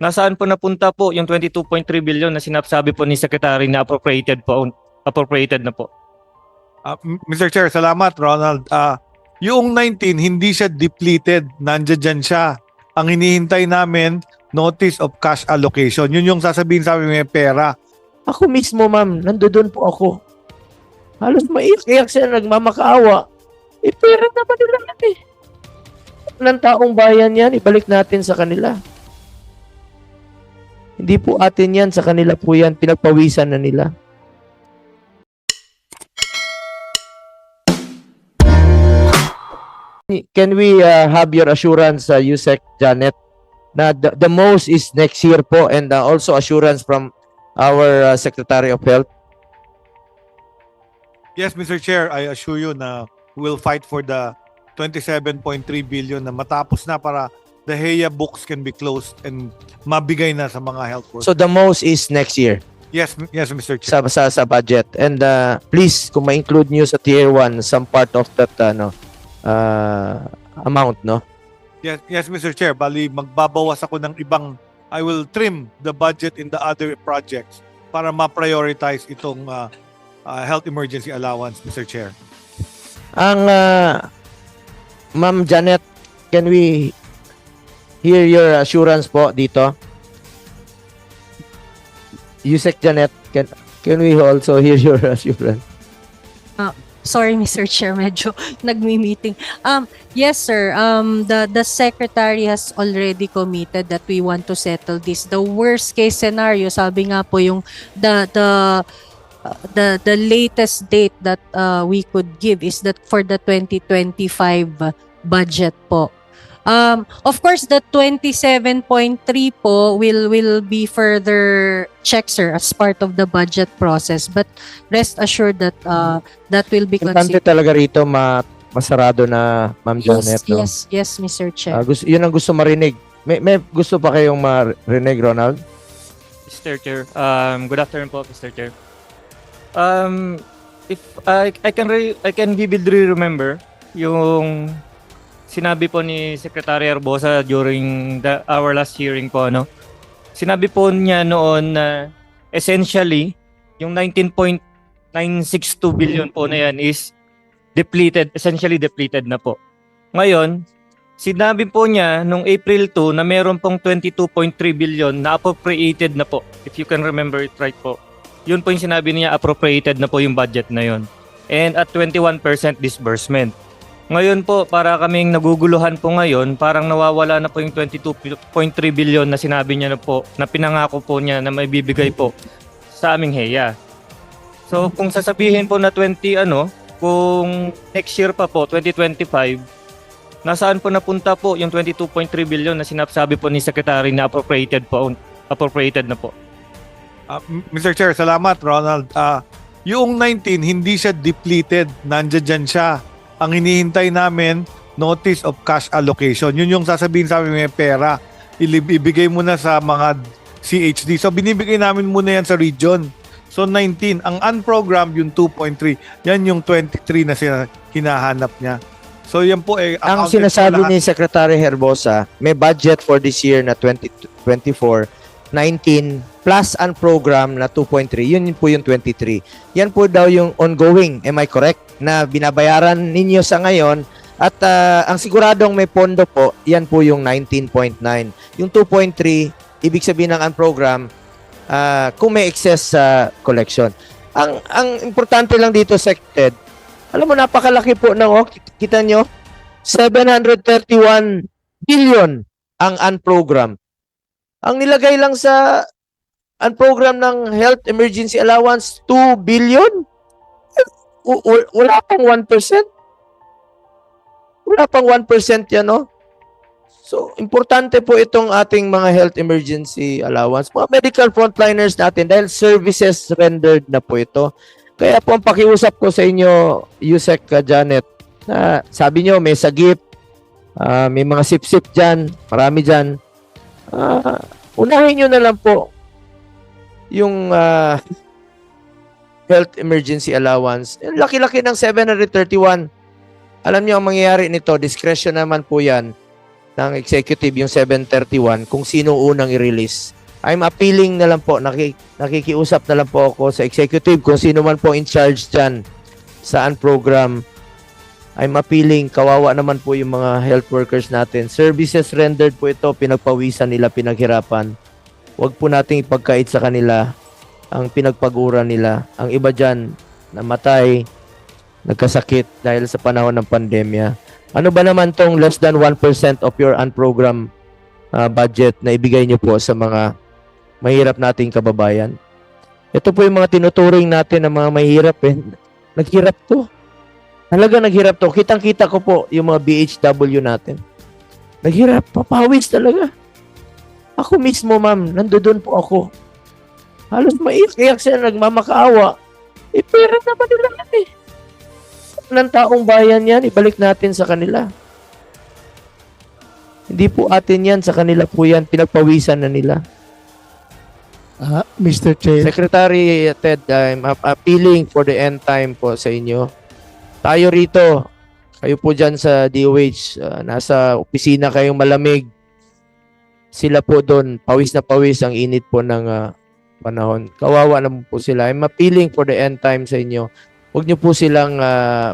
Nasaan po napunta po yung 22.3 billion na sinasabi po ni Secretary na appropriated na po? Mr. Chair, salamat, Ronald. Yung 19, hindi siya depleted. Nandiyan siya. Ang hinihintay namin, notice of cash allocation. Yun yung sasabihin sa amin, may pera. Ako mismo, ma'am, nandoon po ako. Halos maiyak-iyak siya, nagmamakaawa. Pera naman nila yan eh. Ng taong bayan yan, ibalik natin sa kanila. Hindi po atin yan, sa kanila po yan, pinagpawisan na nila. Can we have your assurance, Yusek Janet, na the most is next year po, and also assurance from our Secretary of Health? Yes, Mr. Chair, I assure you na we'll fight for the 27.3 billion na matapos na para the HEA books can be closed and mabigay na sa mga health workers. So the most is next year Yes, Mr. Chair. sa budget. And please, kung ma-include nyo sa tier 1 some part of that amount, no? Yes, Mr. Chair. Bali, magbabawas ako ng ibang, I will trim the budget in the other projects para ma-prioritize itong health emergency allowance, Mr. Chair. Ang Ma'am Janet, can we hear your assurance po dito? Yusek Janet, can we also hear your assurance? Sorry, Mr. Chair, medyo nagmi-meeting. Yes, sir. The secretary has already committed that we want to settle this. The worst case scenario, sabi nga po yung the latest date that we could give is that for the 2025 budget po. Of course, the 27.3 po will be further checked, sir, as part of the budget process. But rest assured that that will be Importante considered. talaga rito masarado na, Ma'am Janet, no? Yes, Mr. Chair. Yun ang gusto marinig. May gusto pa kayong marinig, Ronald? Mr. Chair, good afternoon po, Mr. Chair. If I can vividly remember yung sinabi po ni Secretary Herbosa during our last hearing po, no? Sinabi po niya noon na essentially yung 19.962 billion po na yan is essentially depleted na po. Ngayon, sinabi po niya nung April 2 na meron pong 22.3 billion na appropriated na po. If you can remember it right po. Yun po yung sinabi niya, appropriated na po yung budget na yun. And at 21% disbursement. Ngayon po, para kaming naguguluhan po ngayon, parang nawawala na po yung 22.3 billion na sinabi niya na po, na pinangako po niya na may bibigay po sa aming HEA. So kung sasabihin po na kung next year pa po, 2025, nasaan po napunta po yung 22.3 billion na sinasabi po ni Secretary na appropriated na po? Mr. Chair, salamat, Ronald. Yung 19, hindi siya depleted. Nandiyan siya. Ang hinihintay namin, notice of cash allocation. Yun yung sasabihin sa amin, may pera. Ibigay mo na sa mga CHD. So, binibigay namin muna yan sa region. So, 19. Ang unprogrammed, yung 2.3. Yan yung 23 na hinahanap niya. So, yan po Ang sinasabi ni Secretary Herbosa, may budget for this year na 2024, 19 plus unprogrammed na 2.3. Yun po yung 23. Yan po daw yung ongoing. Am I correct? Na binabayaran ninyo sa ngayon at ang siguradong may pondo po, yan po yung 19.9. Yung 2.3, ibig sabihin ng unprogram, kung may excess sa collection. Ang importante lang dito, Sected, alam mo, napakalaki po ng, kita nyo, 731 billion ang unprogram. Ang nilagay lang sa unprogram ng health emergency allowance, 2 billion? Wala pang 1%. Wala pang 1% yan, no? So, importante po itong ating mga health emergency allowance. Mga medical frontliners natin dahil services rendered na po ito. Kaya po ang pakiusap ko sa inyo, Yusek Janet, na sabi nyo may sagip, may mga sip-sip dyan, marami dyan. Unahin nyo na lang po yung health emergency allowance. Laki-laki ng 731. Alam niyo ang mangyayari nito, discretion naman po yan. ng executive yung 731 kung sino unang i-release. I'm appealing na lang po, nakikiusap na lang po ako sa executive kung sino man po in charge dyan saan program. I'm appealing, kawawa naman po yung mga health workers natin. Services rendered po ito, pinagpawisan nila, pinaghirapan. Huwag po nating ipagkait sa kanila ang pinagpaguran nila. Ang iba dyan, namatay, nagkasakit dahil sa panahon ng pandemya. Ano ba naman tong less than 1% of your unprogrammed budget na ibigay nyo po sa mga mahirap nating kababayan? Ito po yung mga tinuturing natin ng mga mahirap eh. Naghirap to. Talaga naghirap to. Kitang-kita ko po yung mga BHW natin. Naghirap. Papawis talaga. Ako mismo, ma'am, nandoon po ako. Halos maiyak-iyak sila, nagmamakaawa. Eh, pera naman nila yan eh. Ng taong bayan yan, ibalik natin sa kanila. Hindi po atin yan, sa kanila po yan, pinagpawisan na nila. Mr. Chair. Secretary Ted, I'm appealing for the end time po sa inyo. Tayo rito, kayo po dyan sa DOH, nasa opisina kayong malamig. Sila po doon, pawis na pawis, ang init po ng panahon. Kawawa naman po sila. I'm appealing for the end time sa inyo. Huwag niyo po silang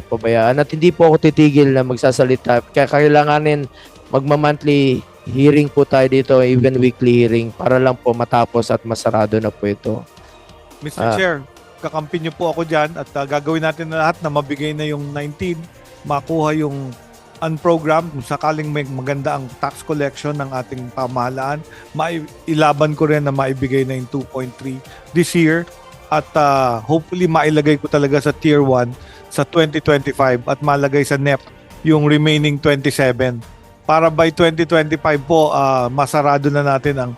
pabayaan. At hindi po ako titigil na magsasalita. Kaya kailanganin magma-monthly hearing po tayo dito, even weekly hearing, para lang po matapos at masarado na po ito. Mr. Chair, kakampi niyo po ako dyan at gagawin natin na lahat na mabigay na yung 19, makuha yung unprogrammed, kung sakaling may maganda ang tax collection ng ating pamahalaan, ilaban ko rin na maibigay na yung 2.3 this year at hopefully mailagay ko talaga sa Tier 1 sa 2025 at malagay sa NEP yung remaining 27 para by 2025 po masarado na natin ang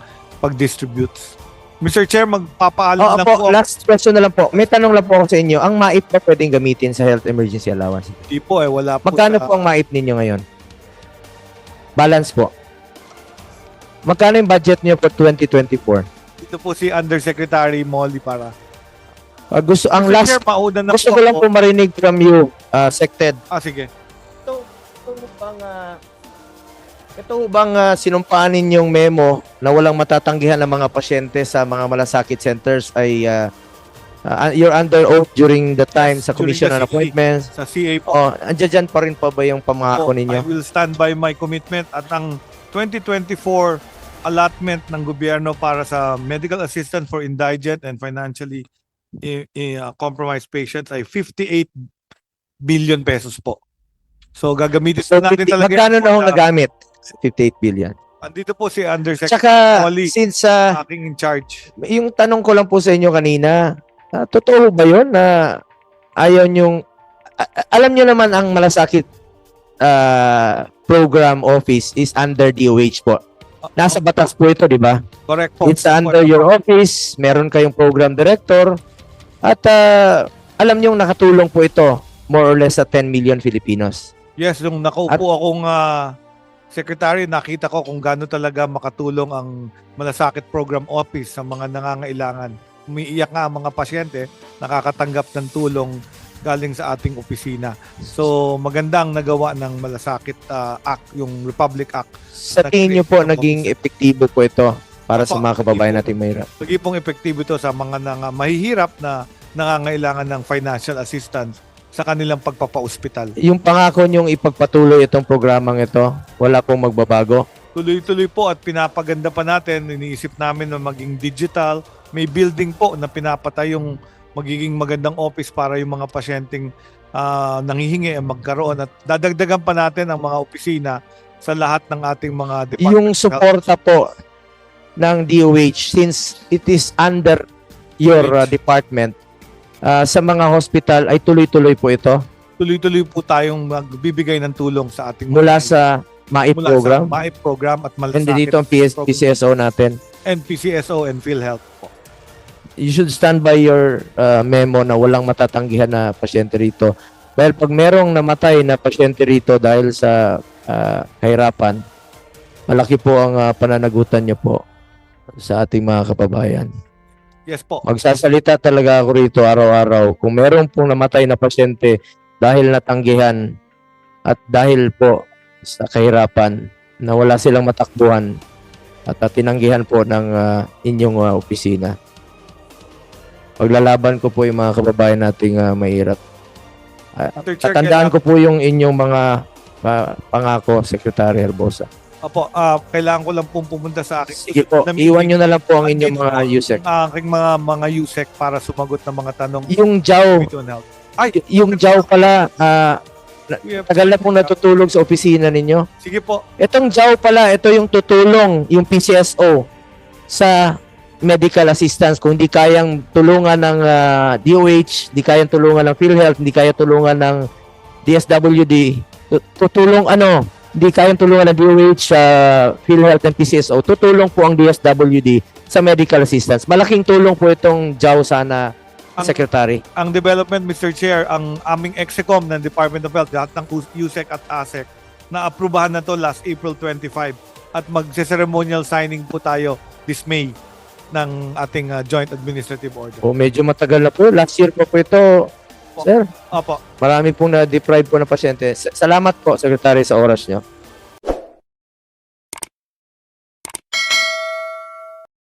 pag-distribute. Mr. Chair, magpapaalam lang po. Last question na lang po. May tanong lang po ako sa inyo. Ang MAIP ba pwedeng gamitin sa health emergency allowance? Hindi po wala po. Magkano po ang MAIP ninyo ngayon? Balance po. Magkano yung budget niyo for 2024? Dito po si Undersecretary Molly para. Gusto ang Mr. last Chair, mauna na gusto po ko lang ako. po marinig from you, Sected. Sige. Ito bang sinumpaan ninyong memo na walang matatanggihan ng mga pasyente sa mga malasakit centers ay you're under oath during the time sa During Commission the on Appointments? Sa CA po. Andiyan pa rin pa ba yung pamangako ninyo? I will stand by my commitment at ang 2024 allotment ng gobyerno para sa medical assistance for indigent and financially compromised patients ay 58 billion pesos po. So gagamitin So, natin talaga. magkano na ho nagamit? 58 billion. Andito po si Undersecretary Tsaka, Molly, since aking in charge. yung tanong ko lang po sa inyo kanina, totoo ba yun na ayaw nyong, alam nyo naman ang malasakit program office is under DOH po. Nasa batas po ito, di ba? Correct po. It's under your office, meron kayong program director, at alam nyo nakatulong po ito more or less sa 10 million Filipinos. Yes, nung nakaupo akong secretary, nakita ko kung gaano talaga makatulong ang malasakit program office sa mga nangangailangan. Umiiyak nga ang mga pasyente, nakakatanggap ng tulong galing sa ating opisina. So maganda ang nagawa ng Malasakit Act, yung Republic Act. Sa tingin nyo po, naging epektibo po ito para sa mga kababayan natin mahirap? Lagi pong epektibo ito sa mga mahihirap na nangangailangan ng financial assistance sa kanilang pagpapa-ospital. Yung pangako nyong ipagpatuloy itong programang ito, wala pong magbabago? Tuloy-tuloy po at pinapaganda pa natin. Iniisip namin na maging digital. May building po na pinapatay yung magiging magandang office para yung mga pasyenteng nanghihingi ang magkaroon. At dadagdagan pa natin ang mga opisina sa lahat ng ating mga department. Yung suporta po ng DOH, since it is under your department, sa mga hospital ay tuloy-tuloy po ito? Tuloy-tuloy po tayong magbibigay ng tulong sa ating Mula sa MAIP program? Sa MAIP program at And malasakit dito ang PCSO natin. and PCSO and PhilHealth po. You should stand by your memo na walang matatanggihan na pasyente rito. Dahil pag merong namatay na pasyente rito dahil sa kahirapan, malaki po ang pananagutan niyo po sa ating mga kababayan. Yes po. Magsasalita talaga ako rito araw-araw. Kung meron pong namatay na pasyente dahil natanggihan at dahil po sa kahirapan, na wala silang matakbuhan at tinanggihan po ng inyong opisina. Paglalaban ko po yung mga kababayan nating mahirap. Mr. Chair, Tatandaan ko po yung inyong mga pangako, Secretary Herbosa. Opo, kailangan ko lang pong pumunta sa akin. Sige po, iwan nyo na lang po ang inyong mga USEC. Ang aking mga USEC para sumagot ng mga tanong. Yung JAW, Committee on Health. yung JAW pala, We have- tagal na pong natutulog sa opisina ninyo. Sige po. Itong JAW pala, ito yung tutulong, yung PCSO sa medical assistance. Kung di kayang tulungan ng DOH, di kayang tulungan ng PhilHealth, di kayang tulungan ng DSWD, tutulong di kayang tulungan ng DOH, PhilHealth and PCSO, tutulong po ang DSWD sa medical assistance. Malaking tulong po itong JAW sana, Secretary. Ang development, Mr. Chair, ang aming EXECOM ng Department of Health, lahat ng USEC at ASEC, na-aprubahan na to last April 25 at magse-ceremonial signing po tayo this May ng ating Joint Administrative Order. O medyo matagal na po. Last year po ito, sir. Opo. Marami pong na-deprive po na pasyente. Salamat po, Secretary, sa oras nyo.